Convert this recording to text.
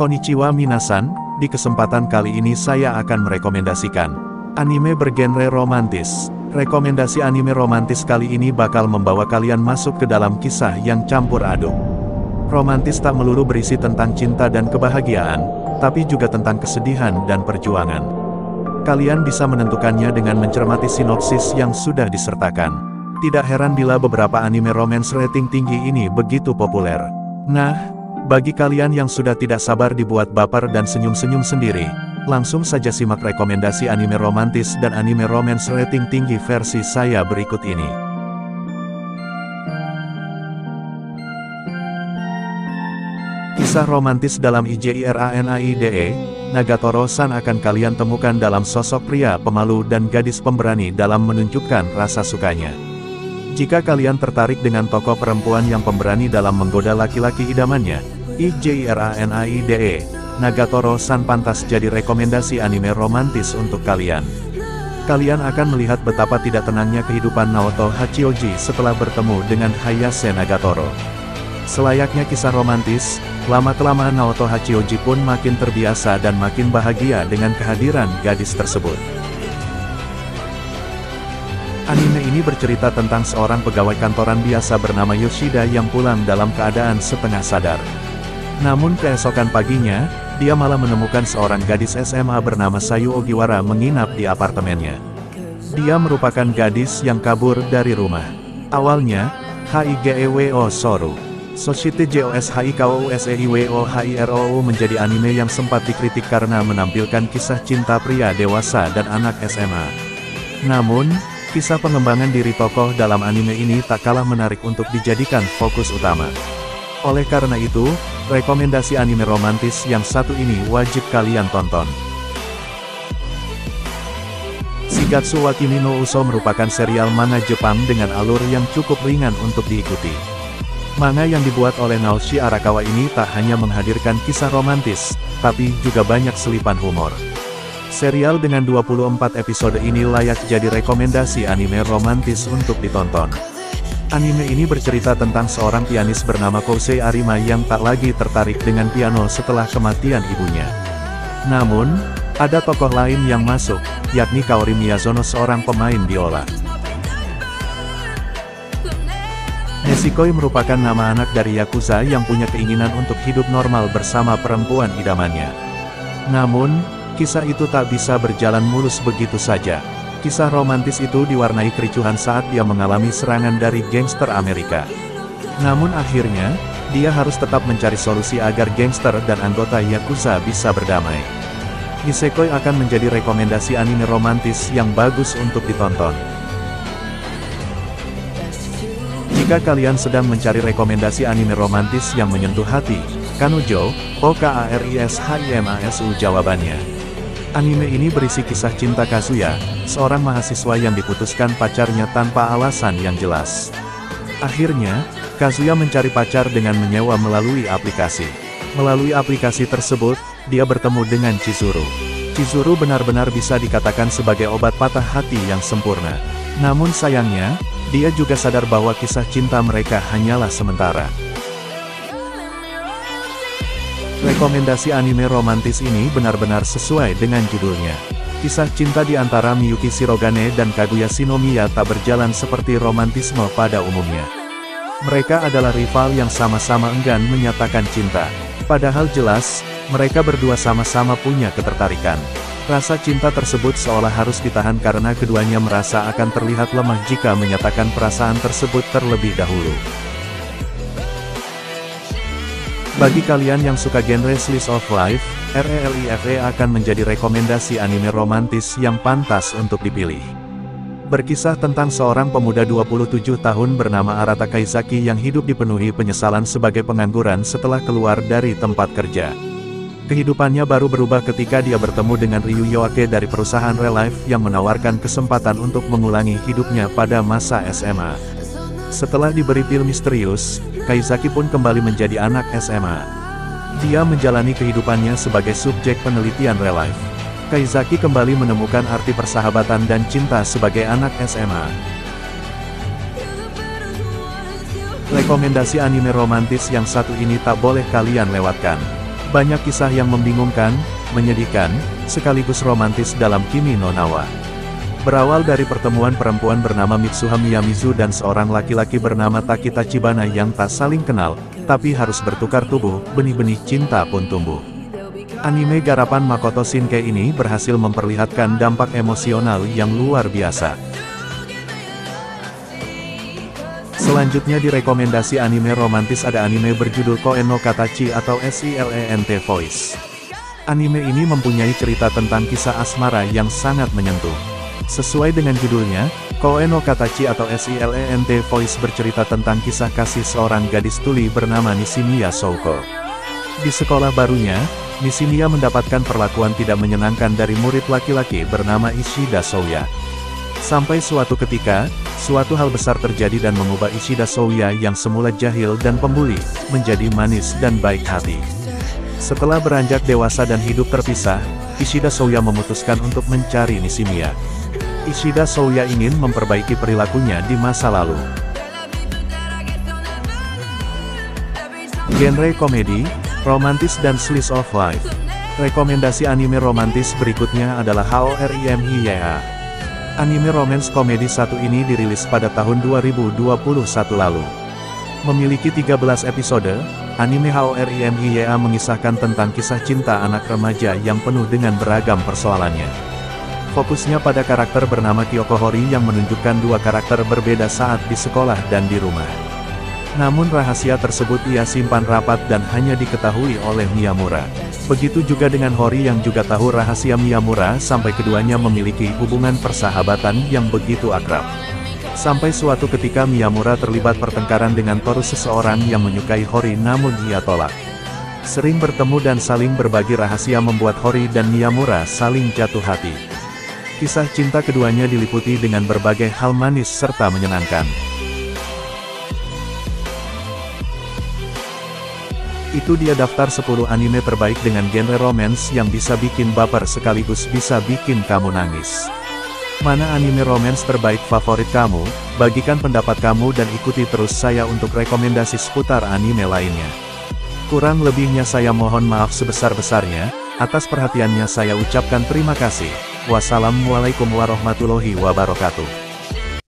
Konnichiwa minasan, di kesempatan kali ini saya akan merekomendasikan anime bergenre romantis. Rekomendasi anime romantis kali ini bakal membawa kalian masuk ke dalam kisah yang campur aduk. Romantis tak melulu berisi tentang cinta dan kebahagiaan, tapi juga tentang kesedihan dan perjuangan. Kalian bisa menentukannya dengan mencermati sinopsis yang sudah disertakan. Tidak heran bila beberapa anime romance rating tinggi ini begitu populer. Nah, bagi kalian yang sudah tidak sabar dibuat baper dan senyum-senyum sendiri, langsung saja simak rekomendasi anime romantis dan anime romance rating tinggi versi saya berikut ini. Kisah romantis dalam IJIRANAIDE, Nagatoro-san akan kalian temukan dalam sosok pria pemalu dan gadis pemberani dalam menunjukkan rasa sukanya. Jika kalian tertarik dengan tokoh perempuan yang pemberani dalam menggoda laki-laki idamannya, IJIRANAIDE, Nagatoro-san pantas jadi rekomendasi anime romantis untuk kalian. Kalian akan melihat betapa tidak tenangnya kehidupan Naoto Hachioji setelah bertemu dengan Hayase Nagatoro. Selayaknya kisah romantis, lama-kelamaan Naoto Hachioji pun makin terbiasa dan makin bahagia dengan kehadiran gadis tersebut. Anime ini bercerita tentang seorang pegawai kantoran biasa bernama Yoshida yang pulang dalam keadaan setengah sadar. Namun keesokan paginya, dia malah menemukan seorang gadis SMA bernama Sayu Ogiwara menginap di apartemennya. Dia merupakan gadis yang kabur dari rumah. Awalnya, HIGEWO Soru Soshite JOSHIKOUSEIWOHIROU menjadi anime yang sempat dikritik karena menampilkan kisah cinta pria dewasa dan anak SMA. Namun, kisah pengembangan diri tokoh dalam anime ini tak kalah menarik untuk dijadikan fokus utama. Oleh karena itu, rekomendasi anime romantis yang satu ini wajib kalian tonton. Shigatsu wa Kimi no Uso merupakan serial manga Jepang dengan alur yang cukup ringan untuk diikuti. Manga yang dibuat oleh Naoshi Arakawa ini tak hanya menghadirkan kisah romantis, tapi juga banyak selipan humor. Serial dengan 24 episode ini layak jadi rekomendasi anime romantis untuk ditonton. Anime ini bercerita tentang seorang pianis bernama Kousei Arima yang tak lagi tertarik dengan piano setelah kematian ibunya. Namun, ada tokoh lain yang masuk, yakni Kaori Miyazono, seorang pemain biola. Nishikoi merupakan nama anak dari Yakuza yang punya keinginan untuk hidup normal bersama perempuan idamannya. Namun, kisah itu tak bisa berjalan mulus begitu saja. Kisah romantis itu diwarnai kericuhan saat dia mengalami serangan dari gangster Amerika. Namun akhirnya, dia harus tetap mencari solusi agar gangster dan anggota Yakuza bisa berdamai. Nisekoi akan menjadi rekomendasi anime romantis yang bagus untuk ditonton. Jika kalian sedang mencari rekomendasi anime romantis yang menyentuh hati, Kanojo, OKARISHIMASU jawabannya. Anime ini berisi kisah cinta Kazuya, seorang mahasiswa yang diputuskan pacarnya tanpa alasan yang jelas. Akhirnya, Kazuya mencari pacar dengan menyewa melalui aplikasi. Melalui aplikasi tersebut, dia bertemu dengan Chizuru. Chizuru benar-benar bisa dikatakan sebagai obat patah hati yang sempurna. Namun sayangnya, dia juga sadar bahwa kisah cinta mereka hanyalah sementara. Rekomendasi anime romantis ini benar-benar sesuai dengan judulnya. Kisah cinta di antara Miyuki Shirogane dan Kaguya Shinomiya tak berjalan seperti romantisme pada umumnya. Mereka adalah rival yang sama-sama enggan menyatakan cinta. Padahal jelas, mereka berdua sama-sama punya ketertarikan. Rasa cinta tersebut seolah harus ditahan karena keduanya merasa akan terlihat lemah jika menyatakan perasaan tersebut terlebih dahulu. Bagi kalian yang suka genre slice of life, RELIFE akan menjadi rekomendasi anime romantis yang pantas untuk dipilih. Berkisah tentang seorang pemuda 27 tahun bernama Arata Kaizaki yang hidup dipenuhi penyesalan sebagai pengangguran setelah keluar dari tempat kerja. Kehidupannya baru berubah ketika dia bertemu dengan Ryu Yoake dari perusahaan Relife yang menawarkan kesempatan untuk mengulangi hidupnya pada masa SMA. Setelah diberi pil misterius, Kaizaki pun kembali menjadi anak SMA. Dia menjalani kehidupannya sebagai subjek penelitian Relife. Kaizaki kembali menemukan arti persahabatan dan cinta sebagai anak SMA. Rekomendasi anime romantis yang satu ini tak boleh kalian lewatkan. Banyak kisah yang membingungkan, menyedihkan, sekaligus romantis dalam Kimi no Na wa. Berawal dari pertemuan perempuan bernama Mitsuha Miyamizu dan seorang laki-laki bernama Taki Tachibana yang tak saling kenal, tapi harus bertukar tubuh, benih-benih cinta pun tumbuh. Anime garapan Makoto Shinkai ini berhasil memperlihatkan dampak emosional yang luar biasa. Selanjutnya di rekomendasi anime romantis ada anime berjudul Koen no Katachi atau Silent Voice. Anime ini mempunyai cerita tentang kisah asmara yang sangat menyentuh. Sesuai dengan judulnya, Koen no Katachi atau Silent Voice bercerita tentang kisah kasih seorang gadis tuli bernama Nishimiya Souko. Di sekolah barunya, Nishimiya mendapatkan perlakuan tidak menyenangkan dari murid laki-laki bernama Ishida Souya. Sampai suatu ketika, suatu hal besar terjadi dan mengubah Ishida Souya yang semula jahil dan pembuli, menjadi manis dan baik hati. Setelah beranjak dewasa dan hidup terpisah, Ishida Souya memutuskan untuk mencari Nishimiya. Ishida Souya ingin memperbaiki perilakunya di masa lalu. Genre komedi, romantis dan slice of life. Rekomendasi anime romantis berikutnya adalah HORIMHIYA. Anime romance komedi satu ini dirilis pada tahun 2021 lalu. Memiliki 13 episode, anime HORIMHIYA mengisahkan tentang kisah cinta anak remaja yang penuh dengan beragam persoalannya. Fokusnya pada karakter bernama Kyoko Hori yang menunjukkan dua karakter berbeda saat di sekolah dan di rumah. Namun rahasia tersebut ia simpan rapat dan hanya diketahui oleh Miyamura. Begitu juga dengan Hori yang juga tahu rahasia Miyamura sampai keduanya memiliki hubungan persahabatan yang begitu akrab. Sampai suatu ketika Miyamura terlibat pertengkaran dengan Toru, seseorang yang menyukai Hori namun ia tolak. Sering bertemu dan saling berbagi rahasia membuat Hori dan Miyamura saling jatuh hati. Kisah cinta keduanya diliputi dengan berbagai hal manis serta menyenangkan. Itu dia daftar 10 anime terbaik dengan genre romance yang bisa bikin baper sekaligus bisa bikin kamu nangis. Mana anime romance terbaik favorit kamu? Bagikan pendapat kamu dan ikuti terus saya untuk rekomendasi seputar anime lainnya. Kurang lebihnya saya mohon maaf sebesar-besarnya. Atas perhatiannya saya ucapkan terima kasih. Wassalamualaikum warahmatullahi wabarakatuh.